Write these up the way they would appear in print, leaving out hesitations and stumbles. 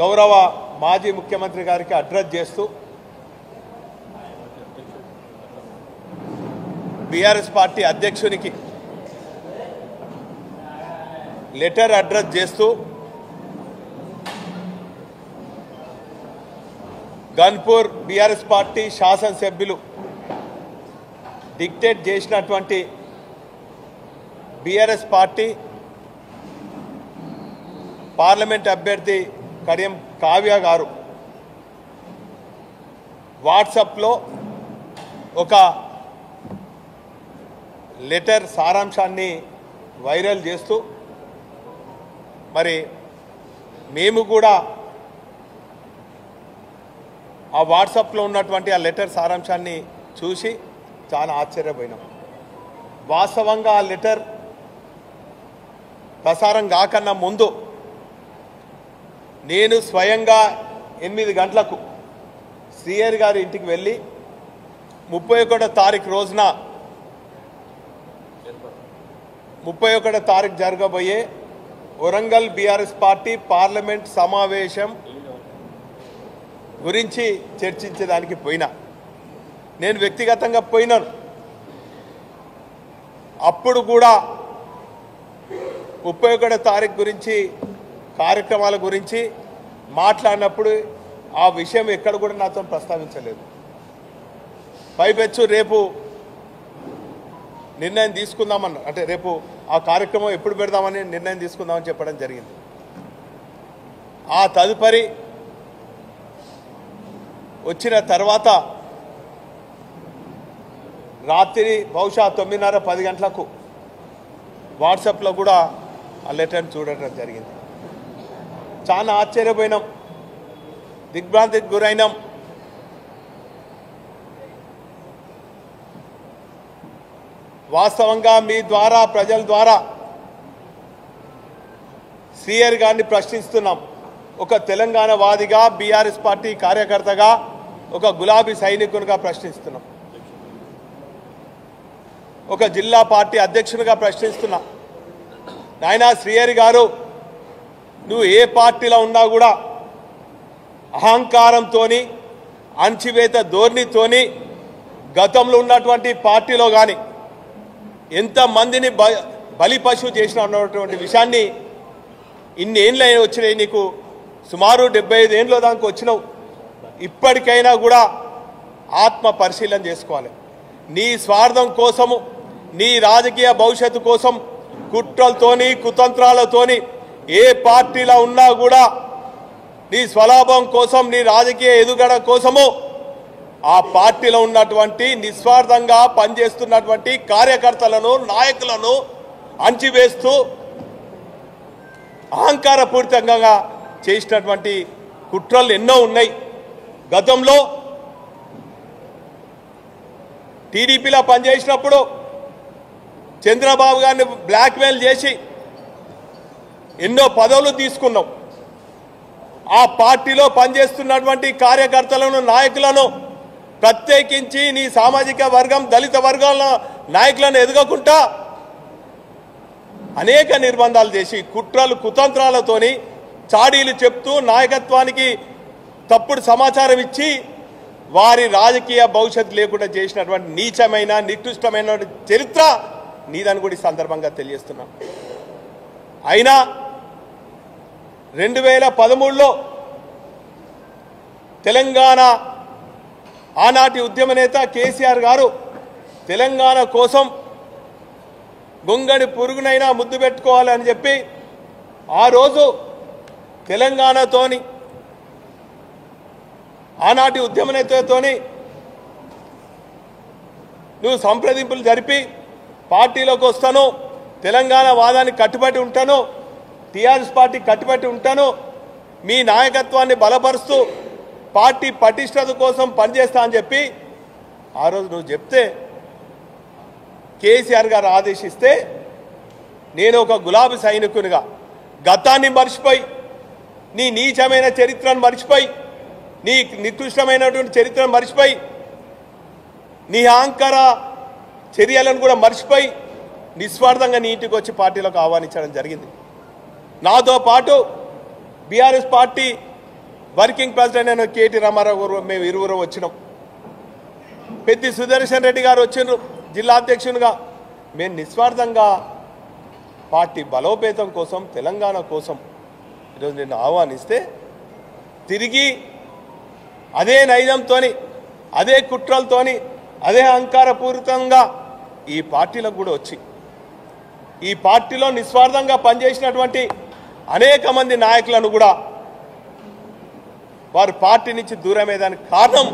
గౌరవ మాజీ ముఖ్యమంత్రి గారికి అడ్రస్ చేస్తూ బీఆర్ఎస్ పార్టీ అధ్యక్షునికి లెటర్ అడ్రస్ చేస్తూ గన్పూర్ బీఆర్ఎస్ పార్టీ శాసనసభ్యులు డిక్టేట్ చేసినటువంటి బీఆర్ఎస్ పార్టీ పార్లమెంట్ అభ్యర్థి కడియం కావ్య గారు వాట్సాప్లో ఒక లెటర్ సారాంశాన్ని వైరల్ చేస్తూ మరి మేము కూడా ఆ వాట్సాప్లో ఉన్నటువంటి ఆ లెటర్ సారాంశాన్ని చూసి చాలా ఆశ్చర్యపోయినాం. వాస్తవంగా ఆ లెటర్ ప్రసారం కాకన్నా ముందు నేను స్వయంగా 8 గంటలకు శ్రీహరి గారి ఇంటికి వెళ్ళి 31వ తారీఖు రోజున 31వ తారీఖు జరగబోయే వరంగల్ బీఆర్ఎస్ పార్టీ పార్లమెంట్ సమావేశం గురించి చర్చించడానికి పోయినా. నేను వ్యక్తిగతంగా పోయినాను. అప్పుడు కూడా 31వ తారీఖు గురించి కార్యక్రమాల గురించి మాట్లాడినప్పుడు ఆ విషయం ఎక్కడ కూడా నాతో ప్రస్తావించలేదు. పైపెచ్చు రేపు నిర్ణయం తీసుకుందామన్న, అంటే రేపు ఆ కార్యక్రమం ఎప్పుడు పెడదామని నిర్ణయం తీసుకుందామని చెప్పడం జరిగింది. ఆ తదుపరి వచ్చిన తర్వాత రాత్రి బహుశా 9:30-10 గంటలకు వాట్సాప్లో కూడా ఆ లెటర్ని చూడటం జరిగింది. చాలా ఆశ్చర్యపోయినాం, దిగ్భ్రాంతికి గురైనాం. వాస్తవంగా మీ ద్వారా, ప్రజల ద్వారా శ్రీహరి గారిని ప్రశ్నిస్తున్నాం. ఒక తెలంగాణ వాదిగా, బీఆర్ఎస్ పార్టీ కార్యకర్తగా, ఒక గులాబీ సైనికునిగా ప్రశ్నిస్తున్నాం. ఒక జిల్లా పార్టీ అధ్యక్షునిగా ప్రశ్నిస్తున్నా. నాయనా శ్రీహరి గారు, నువ్వు ఏ పార్టీలో ఉన్నా కూడా అహంకారంతోని, అణచివేత ధోరణితోని గతంలో ఉన్నటువంటి పార్టీలో కానీ ఎంతమందిని బలి పశువు చేసిన ఉన్నటువంటి విషయాన్ని ఇన్ని ఏళ్ళు వచ్చినాయి, నీకు సుమారు 75 ఏళ్ళ దాకా వచ్చినావు. ఇప్పటికైనా కూడా ఆత్మ పరిశీలన చేసుకోవాలి. నీ స్వార్థం కోసము, నీ రాజకీయ భవిష్యత్తు కోసం కుట్రలతోని, కుతంత్రాలతోని ఏ పార్టీలో ఉన్నా కూడా నీ స్వలాభం కోసం, నీ రాజకీయ ఎదుగుదల కోసము ఆ పార్టీలో ఉన్నటువంటి నిస్వార్థంగా పనిచేస్తున్నటువంటి కార్యకర్తలను, నాయకులను అణచివేస్తూ అహంకారపూరితంగా చేసినటువంటి కుట్రలు ఎన్నో ఉన్నాయి. గతంలో టీడీపీలో పనిచేసినప్పుడు చంద్రబాబు గారిని బ్లాక్మెయిల్ చేసి ఎన్నో పదవులు తీసుకున్నాం. ఆ పార్టీలో పనిచేస్తున్నటువంటి కార్యకర్తలను, నాయకులను ప్రత్యేకించి నీ సామాజిక వర్గం, దళిత వర్గాల నాయకులను ఎదగకుండా అనేక నిర్బంధాలు చేసి, కుట్రలు, కుతంత్రాలతోని చాడీలు చెప్తూ నాయకత్వానికి తప్పుడు సమాచారం ఇచ్చి వారి రాజకీయ భవిష్యత్తు లేకుండా చేసినటువంటి నీచమైన, నికృష్టమైన చరిత్ర నీదని కూడా ఈ సందర్భంగా తెలియజేస్తున్నాం. అయినా 2013లో తెలంగాణ ఆనాటి ఉద్యమ నేత కేసీఆర్ గారు తెలంగాణ కోసం గొంగడి పురుగునైనా ముద్దు పెట్టుకోవాలని చెప్పి ఆ రోజు తెలంగాణతోని, ఆనాటి ఉద్యమ నేతతోని నువ్వు సంప్రదింపులు జరిపి పార్టీలోకి వస్తాను, తెలంగాణ వాదానికి కట్టుబడి ఉంటాను, టీఆర్ఎస్ పార్టీ కట్టుబడి ఉంటాను, మీ నాయకత్వాన్ని బలపరుస్తూ పార్టీ పటిష్టత కోసం పనిచేస్తా అని చెప్పి ఆ రోజు నువ్వు చెప్తే, కేసీఆర్ గారు ఆదేశిస్తే నేను ఒక గులాబీ సైనికునిగా గతాన్ని మర్చిపోయి, నీ నీచమైన చరిత్రను మర్చిపోయి, నీ నికృష్టమైనటువంటి చరిత్రను మర్చిపోయి, నీ అహంకార చర్యలను కూడా మర్చిపోయి నిస్వార్థంగా నీ ఇంటికి వచ్చి పార్టీలోకి ఆహ్వానించడం జరిగింది. నాతో పాటు బీఆర్ఎస్ పార్టీ వర్కింగ్ ప్రెసిడెంట్ అయిన కేటీ రామారావు గారు మేము ఇరువురు వచ్చినాం. పెద్ది సుదర్శన్ రెడ్డి గారు వచ్చిండ్రు జిల్లా అధ్యక్షునిగా. మేము నిస్వార్థంగా పార్టీ బలోపేతం కోసం, తెలంగాణ కోసం ఈరోజు నిన్ను ఆహ్వానిస్తే తిరిగి అదే నైజంతో, అదే కుట్రలతో, అదే అహంకారపూరితంగా ఈ పార్టీలకు కూడా వచ్చి ఈ పార్టీలో నిస్వార్థంగా పనిచేసినటువంటి అనేక మంది నాయకులను కూడా వారు పార్టీ నుంచి దూరమయ్యేదానికి కారణం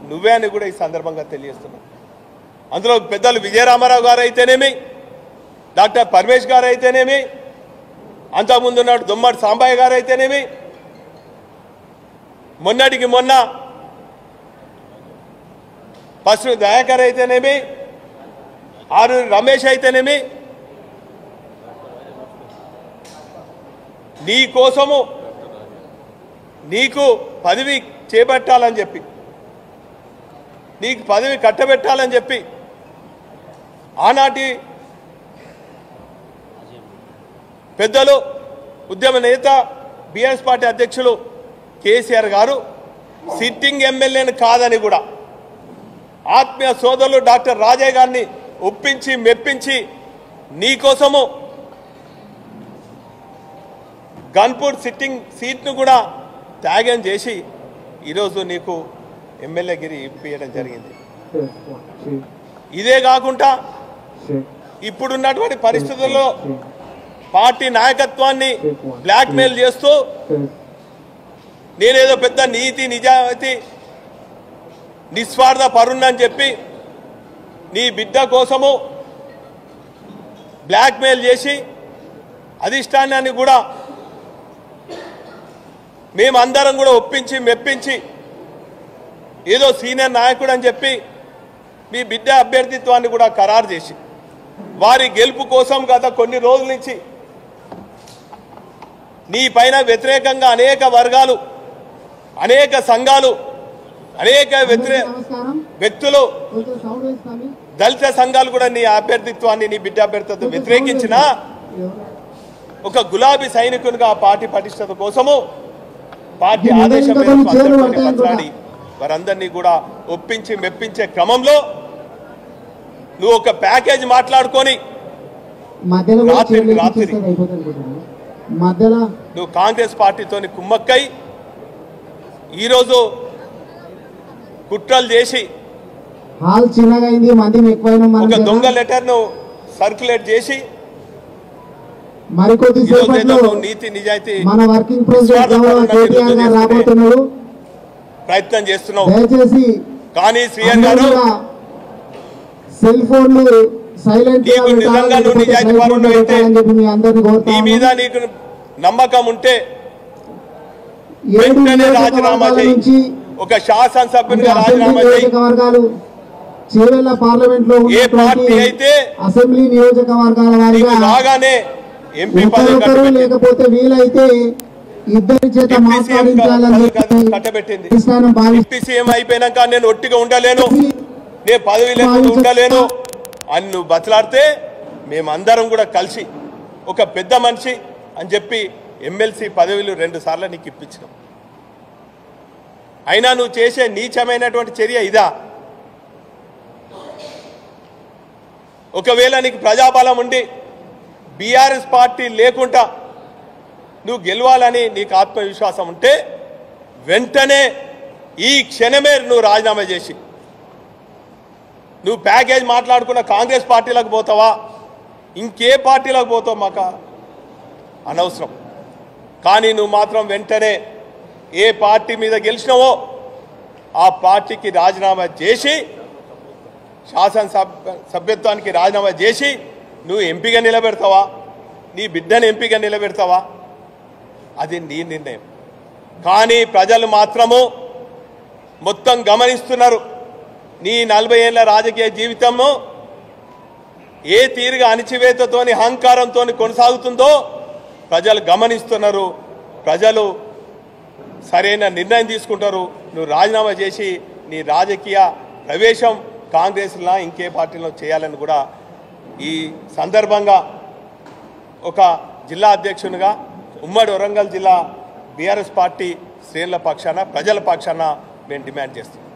నువ్వే అని కూడా ఈ సందర్భంగా తెలియజేస్తున్నాను. అందులో పెద్దలు విజయరామారావు గారు అయితేనేమి, డాక్టర్ పరమేష్ గారు అయితేనేమి, అంతకుముందు ఉన్నాడు దొమ్మడి సాంబయ్య గారు అయితేనేమి, మొన్నటికి మొన్న పశు దయాకర్ అయితేనేమి, ఆరూరి రమేష్ అయితేనేమి, నీ కోసము నీకు పదవి చేపట్టాలని చెప్పి, నీకు పదవి కట్టబెట్టాలని చెప్పి ఆనాటి పెద్దలు ఉద్యమ నేత బీఆర్ఎస్ పార్టీ అధ్యక్షులు కేసీఆర్ గారు సిట్టింగ్ ఎమ్మెల్యేని కాదని కూడా ఆత్మీయ సోదరులు డాక్టర్ రాజయ్య గారిని ఒప్పించి మెప్పించి నీకోసము గన్పూర్ సిట్టింగ్ సీట్ను కూడా త్యాగం చేసి ఈరోజు నీకు ఎమ్మెల్యే గిరి ఇప్పించడం జరిగింది. ఇదే కాకుండా ఇప్పుడున్నటువంటి పరిస్థితుల్లో పార్టీ నాయకత్వాన్ని బ్లాక్మెయిల్ చేస్తూ నేనేదో పెద్ద నీతి నిజాయితీ నిస్వార్థ పరుణని చెప్పి నీ బిడ్డ కోసము బ్లాక్మెయిల్ చేసి అధిష్టానాన్ని కూడా మేమందరం కూడా ఒప్పించి మెప్పించి ఏదో సీనియర్ నాయకుడు అని చెప్పి మీ బిడ్డ అభ్యర్థిత్వాన్ని కూడా ఖరారు చేసి వారి గెలుపు కోసం గత కొన్ని రోజుల నుంచి నీ పైన వ్యతిరేకంగా అనేక వర్గాలు, అనేక సంఘాలు, అనేక వ్యక్తులు, దళిత సంఘాలు కూడా నీ అభ్యర్థిత్వాన్ని, నీ బిడ్డ అభ్యర్థిత్వం వ్యతిరేకించిన ఒక గులాబీ సైనికునిగా పార్టీ పటిష్టత కోసము పార్టీ ఆదేశం మాట్లాడి వారందరినీ కూడా ఒప్పించి మెప్పించే క్రమంలో నువ్వు ఒక ప్యాకేజ్ మాట్లాడుకొని రాత్రి నువ్వు కాంగ్రెస్ పార్టీతోని కుమ్మక్కై ఈరోజు కుట్రలు చేసి ఒక దొంగ లెటర్ను సర్క్యులేట్ చేసి నీతి నిజాయితీ ప్రయత్నం చేస్తున్నావు. కానీ శ్రీయన్ గారు సెల్ ఫోన్లు సైలెంట్ నీకు నిజంగా నువ్వు నిజాయితీ పరుడు అయితే, నీ మీద నీకు నమ్మకం ఉంటే వెంటనే రాజీనామా చేయి. ఒక శాసనసభ్యునిగా రాజీనామా చేయి. ఏ పార్టీ అయితే అసెంబ్లీ నియోజకవర్గాల వారిగా రాగానే ఎంపీ పదవి లేకపోతే వీలైతే ఇద్దరి చేత కట్టబెట్టింది. ఎంపీ సీఎం అయిపోయినాక నేను ఒట్టిగా ఉండలేను, నేను పదవి లేకుండా ఉండలేను అని నువ్వు బతలాడితే మేమందరం కూడా కలిసి ఒక పెద్ద మనిషి అని చెప్పి ఎమ్మెల్సీ పదవులు 2 సార్లు నీకు ఇప్పించినాం. అయినా నువ్వు చేసే నీచమైనటువంటి చర్య ఇదా? ఒకవేళ నీకు ప్రజాబలం ఉండి బీఆర్ఎస్ పార్టీ లేకుండా నువ్వు గెలవాలని నీకు ఆత్మవిశ్వాసం ఉంటే వెంటనే ఈ క్షణమే నువ్వు రాజీనామా చేసి నువ్వు ప్యాకేజ్ మాట్లాడుకున్న కాంగ్రెస్ పార్టీలకు పోతావా, ఇంకే పార్టీలకు పోతావు మాకు అనవసరం. కానీ నువ్వు మాత్రం వెంటనే ఏ పార్టీ మీద గెలిచినావో ఆ పార్టీకి రాజీనామా చేసి, శాసనసభ్యత్వానికి రాజీనామా చేసి నువ్వు ఎంపీగా నిలబెడతావా, నీ బిడ్డను ఎంపీగా నిలబెడతావా, అది నీ నిర్ణయం. కానీ ప్రజలు మాత్రము మొత్తం గమనిస్తున్నారు. నీ 40 ఏళ్ల రాజకీయ జీవితము ఏ తీరుగా అణిచివేతతోని అహంకారంతో కొనసాగుతుందో ప్రజలు గమనిస్తున్నారు. ప్రజలు సరైన నిర్ణయం తీసుకుంటారు. నువ్వు రాజీనామా చేసి నీ రాజకీయ ప్రవేశం కాంగ్రెస్లో ఇంకే పార్టీలో చేయాలని కూడా ఈ సందర్భంగా ఒక జిల్లా అధ్యక్షునిగా, ఉమ్మడి వరంగల్ జిల్లా బీఆర్ఎస్ పార్టీ శ్రేణుల పక్షాన ప్రజల పక్షాన మేము డిమాండ్ చేస్తున్నాం.